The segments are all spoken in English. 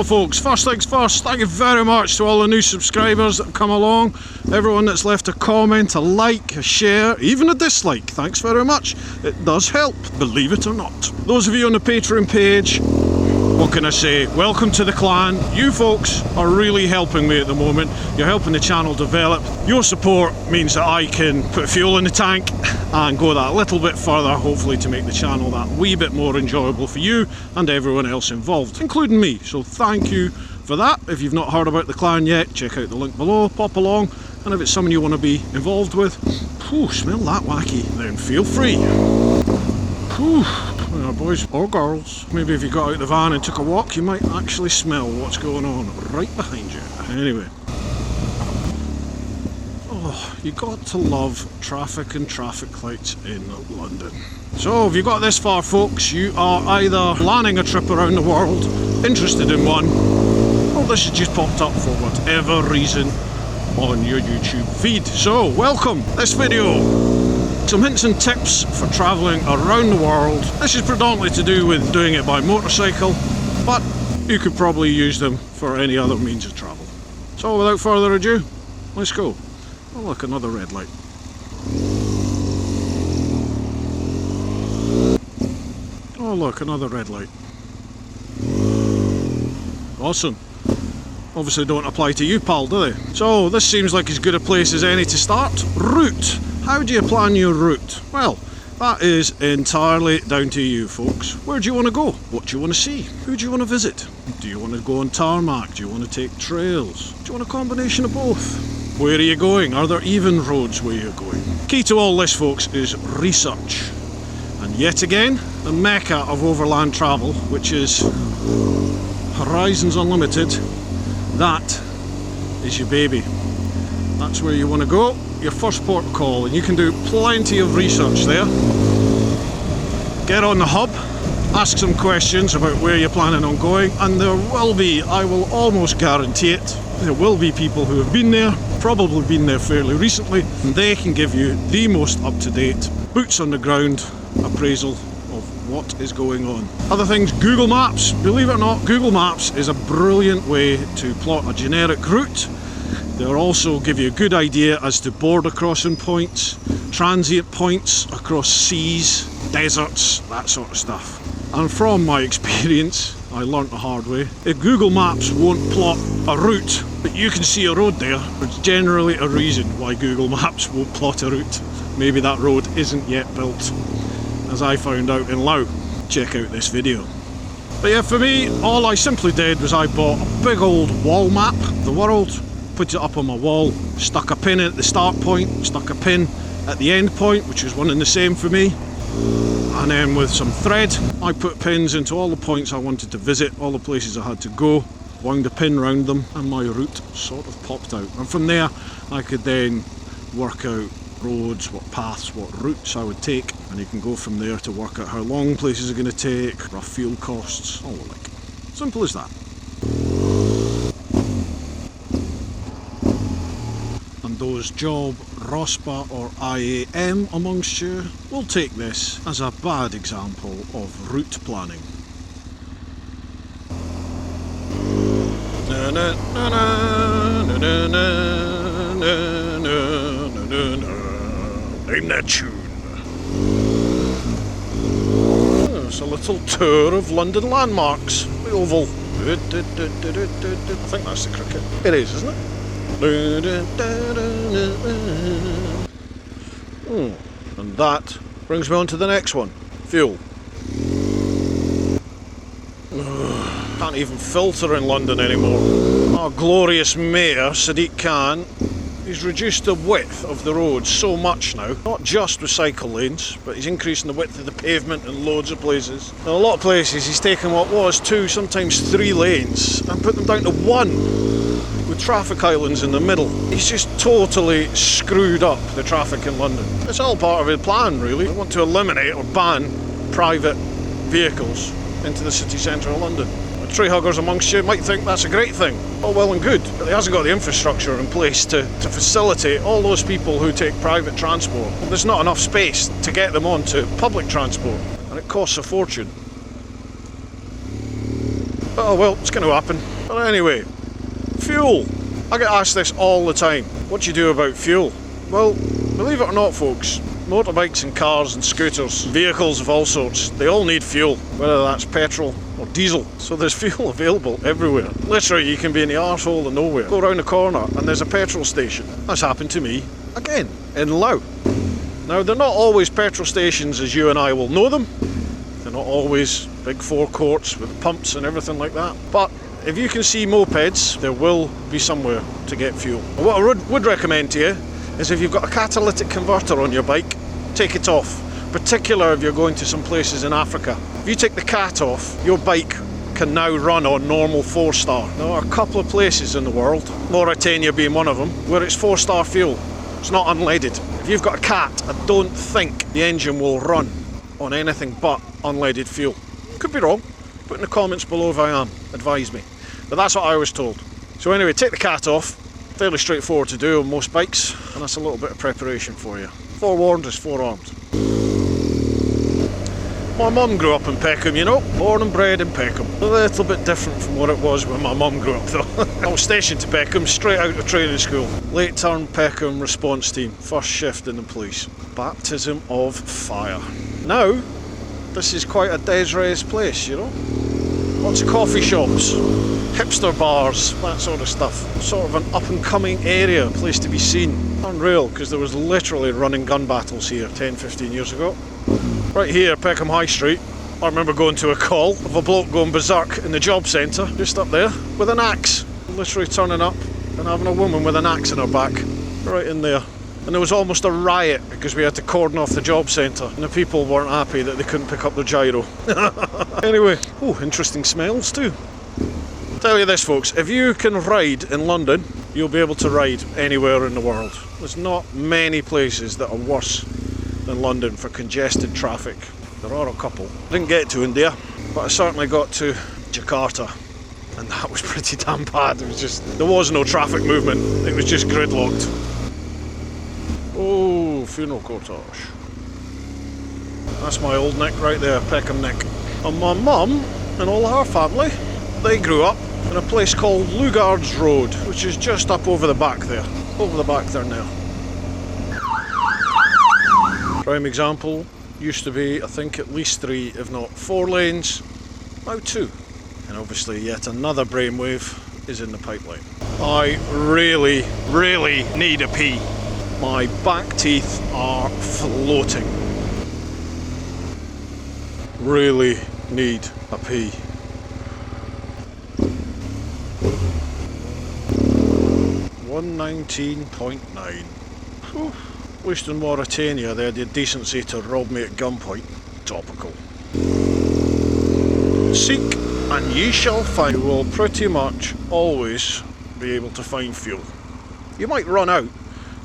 folks, first things first, thank you very much to all the new subscribers that have come along, everyone that's left a comment, a like, a share, even a dislike. Thanks very much. It does help, believe it or not. Those of you on the Patreon page, what can I say? Welcome to the clan. You folks are really helping me at the moment. You're helping the channel develop. Your support means that I can put fuel in the tank and go that little bit further, hopefully to make the channel that wee bit more enjoyable for you and everyone else involved, including me. So thank you for that. If you've not heard about the clan yet, check out the link below, pop along, and if it's someone you want to be involved with, whew, smell that wacky, then feel free. Whew. Well, boys or girls, maybe if you got out the van and took a walk, you might actually smell what's going on right behind you. Anyway, oh, you got to love traffic and traffic lights in London. So if you got this far, folks, you are either planning a trip around the world, interested in one, or this has just popped up for whatever reason on your YouTube feed. So welcome. This video, some hints and tips for travelling around the world. This is predominantly to do with doing it by motorcycle, but you could probably use them for any other means of travel. So without further ado, let's go. Oh look, another red light. Oh look, another red light. Awesome. Obviously don't apply to you, pal, do they? So this seems like as good a place as any to start. Route. How do you plan your route? Well, that is entirely down to you, folks. Where do you want to go? What do you want to see? Who do you want to visit? Do you want to go on tarmac? Do you want to take trails? Do you want a combination of both? Where are you going? Are there even roads where you're going? Key to all this, folks, is research. And yet again, the mecca of overland travel, which is Horizons Unlimited, that is your baby. That's where you want to go. Your first port of call, and you can do plenty of research there. Get on the hub, ask some questions about where you're planning on going, and there will be, I will almost guarantee it, there will be people who have been there, probably been there fairly recently, and they can give you the most up-to-date, boots on the ground appraisal of what is going on. Other things, Google Maps. Believe it or not, Google Maps is a brilliant way to plot a generic route. They'll also give you a good idea as to border crossing points, transient points across seas, deserts, that sort of stuff. And from my experience, I learnt the hard way, if Google Maps won't plot a route, but you can see a road there, there's generally a reason why Google Maps won't plot a route. Maybe that road isn't yet built, as I found out in Laos. Check out this video. But yeah, for me, all I simply did was I bought a big old wall map of the world, put it up on my wall, stuck a pin at the start point, stuck a pin at the end point, which was one and the same for me, and then with some thread I put pins into all the points I wanted to visit, all the places I had to go, wound a pin round them, and my route sort of popped out. And from there I could then work out roads, what paths, what routes I would take, and you can go from there to work out how long places are going to take, rough fuel costs, all the like. Simple as that. Those job ROSPA or IAM amongst you will take this as a bad example of route planning. Name that tune. It's a little tour of London landmarks. The Oval. I think that's the cricket. It is, isn't it? And that brings me on to the next one. Fuel. Can't even filter in London anymore. Our glorious mayor, Sadiq Khan, he's reduced the width of the roads so much now. Not just with cycle lanes, but he's increasing the width of the pavement in loads of places. In a lot of places he's taken what was 2, sometimes 3 lanes and put them down to 1. With traffic islands in the middle. He's just totally screwed up the traffic in London. It's all part of his plan, really. They want to eliminate or ban private vehicles into the city centre of London. The tree huggers amongst you might think that's a great thing. All well and good, but he hasn't got the infrastructure in place to facilitate all those people who take private transport. There's not enough space to get them onto public transport, and it costs a fortune. Oh well, it's going to happen. But anyway, fuel. I get asked this all the time. What do you do about fuel? Well, believe it or not, folks, motorbikes and cars and scooters, vehicles of all sorts, they all need fuel, whether that's petrol or diesel. So there's fuel available everywhere. Literally, you can be in the arsehole of nowhere, go around the corner and there's a petrol station. That's happened to me again in Laos. Now, they're not always petrol stations as you and I will know them. They're not always big forecourts with pumps and everything like that. But if you can see mopeds, there will be somewhere to get fuel. What I would recommend to you is if you've got a catalytic converter on your bike, take it off. Particularly if you're going to some places in Africa. If you take the cat off, your bike can now run on normal 4-star. There are a couple of places in the world, Mauritania being one of them, where it's 4-star fuel. It's not unleaded. If you've got a cat, I don't think the engine will run on anything but unleaded fuel. Could be wrong. Put in the comments below if I am. Advise me. But that's what I was told. So anyway, take the cat off. Fairly straightforward to do on most bikes, and that's a little bit of preparation for you. Forewarned is forearmed. My mum grew up in Peckham, you know, born and bred in Peckham. A little bit different from what it was when my mum grew up though. I was stationed to Peckham, straight out of training school. Late term Peckham response team, first shift in the police. Baptism of fire. Now, this is quite a des-res place, you know. Lots of coffee shops, hipster bars, that sort of stuff. Sort of an up and coming area, a place to be seen. Unreal, because there was literally running gun battles here 10-15 years ago. Right here, Peckham High Street, I remember going to a call of a bloke going berserk in the job centre, just up there, with an axe. Literally turning up and having a woman with an axe in her back, right in there. And there was almost a riot because we had to cordon off the job centre and the people weren't happy that they couldn't pick up the gyro. Anyway, oh, interesting smells too. I'll tell you this, folks, if you can ride in London, you'll be able to ride anywhere in the world. There's not many places that are worse than London for congested traffic. There are a couple. I didn't get to India, but I certainly got to Jakarta, and that was pretty damn bad. It was just, there was no traffic movement, it was just gridlocked. Oh, funeral cortege. That's my old Nick right there, Peckham Nick. And my mum and all her family, they grew up in a place called Lugards Road, which is just up over the back there. Over the back there now. Prime example, used to be, I think, at least 3, if not 4 lanes, now 2. And obviously yet another brainwave is in the pipeline. I really, really need a pee. My back teeth are floating. Really need a pee. $119.9. At least in Mauritania they had the decency to rob me at gunpoint. Topical. Seek and ye shall find. You will pretty much always be able to find fuel. You might run out,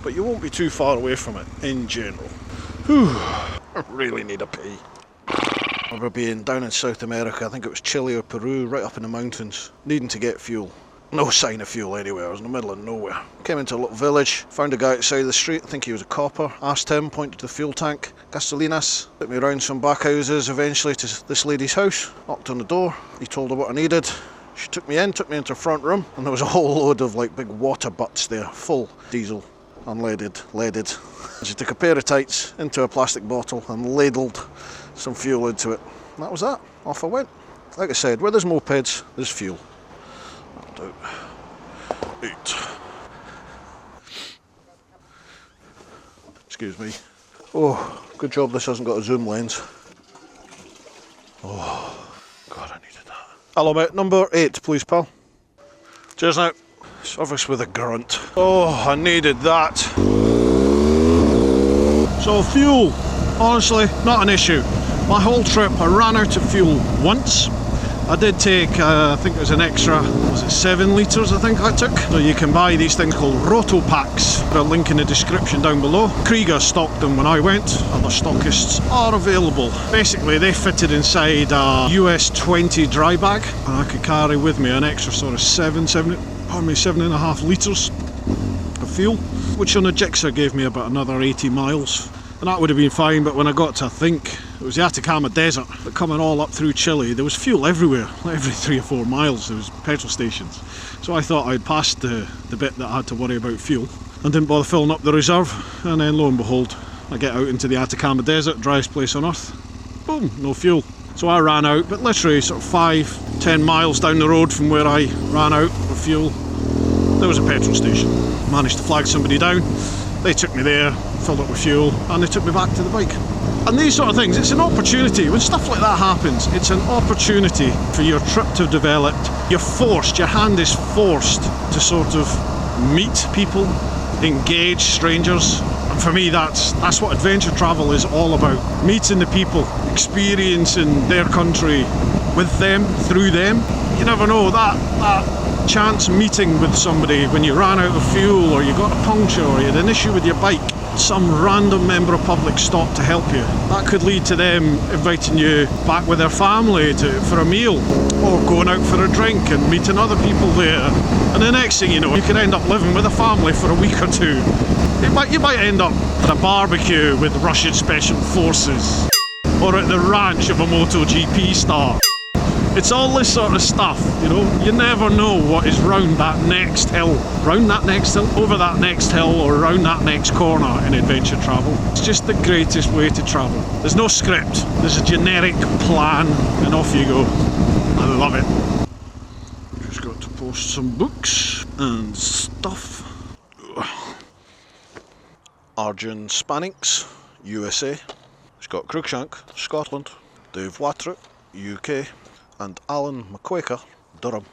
but you won't be too far away from it in general. Whew, I really need a pee. I remember being down in South America, I think it was Chile or Peru, right up in the mountains, needing to get fuel. No sign of fuel anywhere, I was in the middle of nowhere. Came into a little village, found a guy outside the street, I think he was a copper, asked him, pointed to the fuel tank, gasolinas, took me around some back houses eventually to this lady's house, knocked on the door, he told her what I needed. She took me into her front room, and there was a whole load of like big water butts there, full diesel, unleaded, leaded. She took a pair of tights into a plastic bottle and ladled some fuel into it. And that was that, off I went. Like I said, where there's mopeds, there's fuel. No doubt. Eight. Excuse me. Oh, good job this hasn't got a zoom lens. Oh, God, I needed that. Hello mate, number 8 please pal. Cheers now. Service with a grunt. Oh, I needed that. So fuel, honestly, not an issue. My whole trip I ran out of fuel once. I did take, I think it was an extra, was it 7 litres I think I took? So you can buy these things called Roto Packs. I'll link in the description down below. Krieger stocked them when I went, other stockists are available. Basically they fitted inside a US 20 dry bag, and I could carry with me an extra sort of 7.5 litres of fuel, which on a Gixxer gave me about another 80 miles. And that would have been fine, but when I got to, I think, it was the Atacama Desert, but coming all up through Chile, there was fuel everywhere. Every 3 or 4 miles there was petrol stations. So I thought I'd passed the bit that I had to worry about fuel and didn't bother filling up the reserve, and then lo and behold, I get out into the Atacama Desert, driest place on earth. Boom, no fuel. So I ran out, but literally sort of 5-10 miles down the road from where I ran out of fuel, there was a petrol station. Managed to flag somebody down. They took me there, filled up with fuel, and they took me back to the bike. And these sort of things, it's an opportunity. When stuff like that happens, it's an opportunity for your trip to have developed. You're forced, your hand is forced to sort of meet people, engage strangers. And for me, that's what adventure travel is all about. Meeting the people, experiencing their country with them, through them. You never know, that chance meeting with somebody when you ran out of fuel, or you got a puncture, or you had an issue with your bike, some random member of public stopped to help you. That could lead to them inviting you back with their family for a meal, or going out for a drink and meeting other people there. And the next thing you know, you could end up living with a family for a week or two. You might end up at a barbecue with Russian Special Forces, or at the ranch of a MotoGP star. It's all this sort of stuff, you know. You never know what is round that next hill. Round that next hill, over that next hill, or round that next corner in adventure travel. It's just the greatest way to travel. There's no script, there's a generic plan, and off you go. I love it. Just got to post some books and stuff. Arjun Spannings, USA. Scott Cruikshank, Scotland. Dave Watrip, UK. And Alan McQuaker, Durham.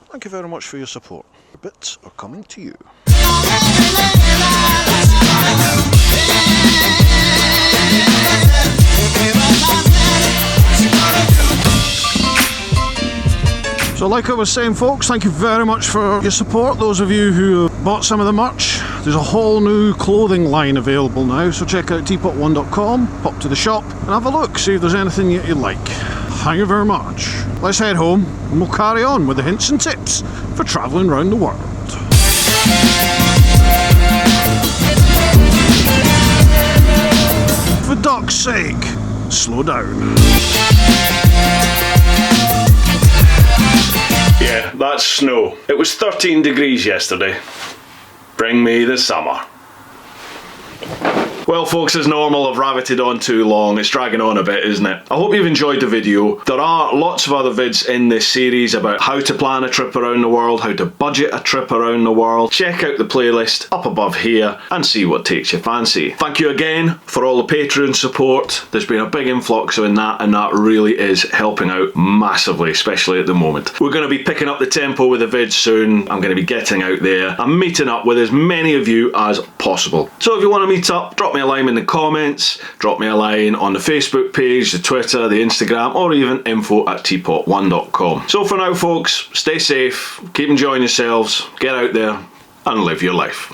Thank you very much for your support. The bits are coming to you. So like I was saying, folks, thank you very much for your support. Those of you who bought some of the merch, there's a whole new clothing line available now, so check out TeapotOne.com, pop to the shop and have a look, see if there's anything that you like. Thank you very much. Let's head home and we'll carry on with the hints and tips for travelling around the world. For duck's sake, slow down. Yeah, that's snow. It was 13 degrees yesterday. Bring me the summer. Well folks, as normal, I've rabbited on too long. It's dragging on a bit, isn't it? I hope you've enjoyed the video. There are lots of other vids in this series about how to plan a trip around the world, how to budget a trip around the world. Check out the playlist up above here and see what takes your fancy. Thank you again for all the Patreon support. There's been a big influx in that, and that really is helping out massively, especially at the moment. We're going to be picking up the tempo with the vids soon. I'm going to be getting out there and meeting up with as many of you as possible. So if you want to meet up, drop me a line in the comments, drop me a line on the Facebook page, the Twitter, the Instagram, or even info@TeapotOne.com. So for now folks, stay safe, keep enjoying yourselves, get out there and live your life.